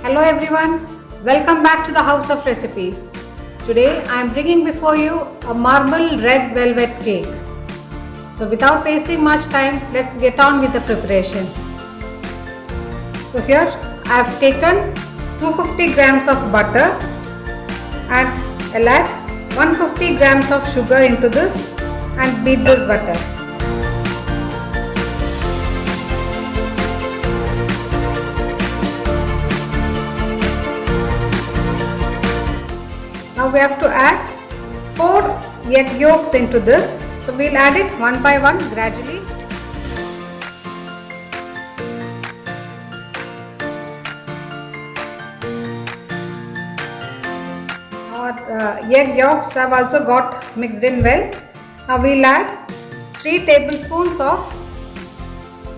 Hello everyone, welcome back to the House of Recipes. Today I am bringing before you a marble red velvet cake. So without wasting much time, let's get on with the preparation. So here I have taken 250 grams of butter and I'll add 150 grams of sugar into this and beat this butter. Now we have to add 4 egg yolks into this. So we'll add it one by one gradually. Our egg yolks have also got mixed in well. Now we'll add 3 tablespoons of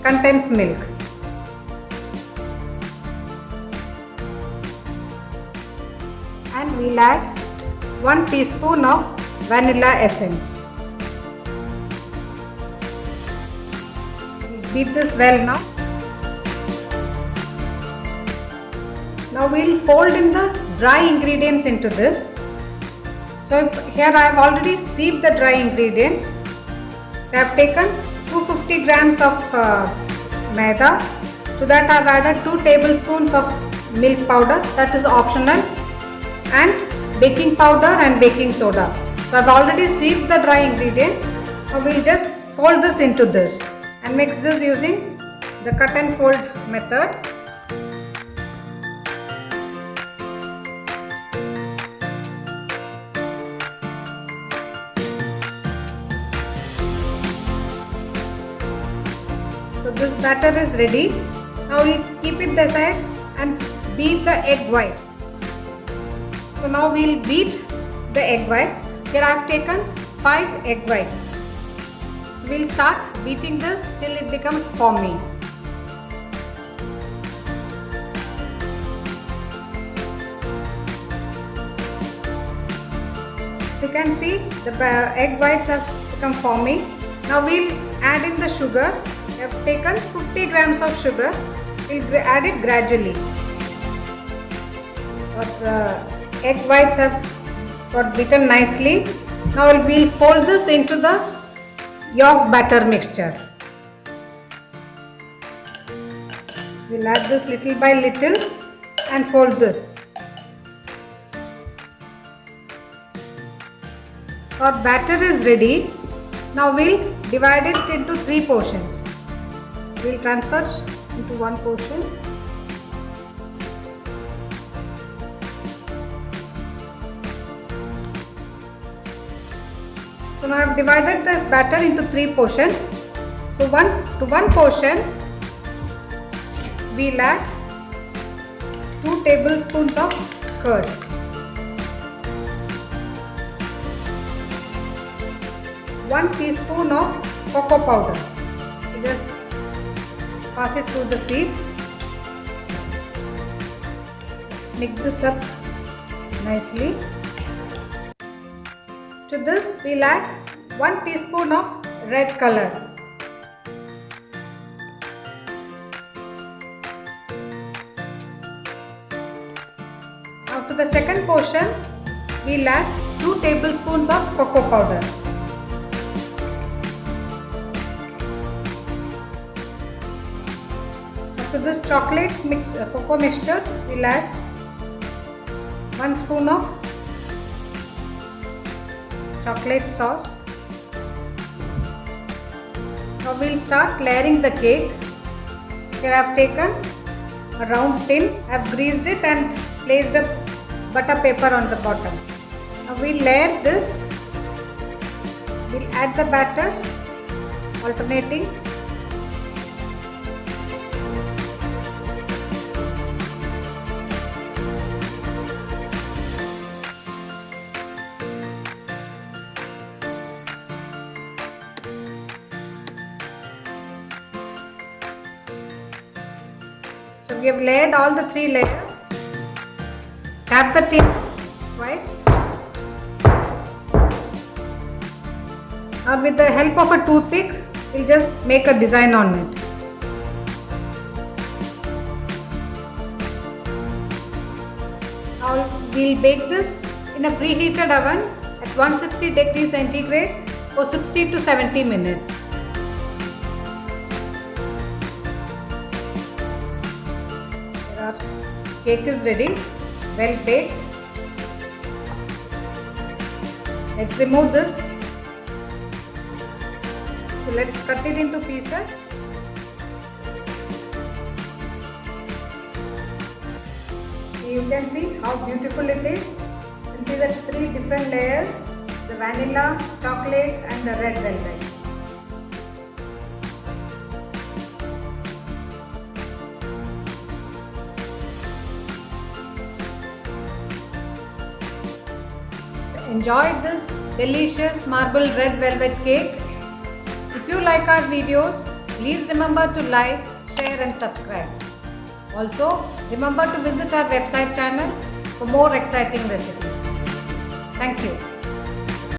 condensed milk. And we'll add 1 teaspoon of vanilla essence. Beat this well now. Now we'll fold in the dry ingredients into this. So here I have already sieved the dry ingredients. So I have taken 250 grams of maida. To that I have added 2 tablespoons of milk powder, that is optional, and baking powder and baking soda. So I have already sieved the dry ingredients. Now we will just fold this into this and mix this using the cut and fold method. So this batter is ready. Now we will keep it aside and beat the egg white. So now we will beat the egg whites. Here I have taken 5 egg whites. So we will start beating this till it becomes foamy. You can see the egg whites have become foamy. Now we will add in the sugar. I have taken 50 grams of sugar. We will add it gradually. Egg whites have got beaten nicely. Now we will fold this into the yolk batter mixture. We will add this little by little and fold this. Our batter is ready. Now we will divide it into 3 portions. We will transfer into one portion. So now I have divided the batter into 3 portions. So to one portion we will add 2 tablespoons of curd. One teaspoon of cocoa powder. So just pass it through the sieve. Let's mix this up nicely. To this we will add 1 teaspoon of red color. Now to the second portion we will add 2 tablespoons of cocoa powder. Now to this chocolate cocoa mixture we will add 1 spoon of chocolate sauce. Now we will start layering the cake. Here I have taken a round tin. I have greased it and placed a butter paper on the bottom. Now we will layer this. We will add the batter alternating. So we have layered all the 3 layers. Tap the tin twice. Now with the help of a toothpick, we'll just make a design on it. we'll bake this in a preheated oven at 160 degrees centigrade for 60 to 70 minutes. Our cake is ready, well baked. Let's remove this. So let's cut it into pieces. You can see how beautiful it is. You can see the 3 different layers, the vanilla, chocolate and the red velvet. So enjoy this delicious marble red velvet cake. If you like our videos, please remember to like, share and subscribe. Also, remember to visit our website channel for more exciting recipes. Thank you.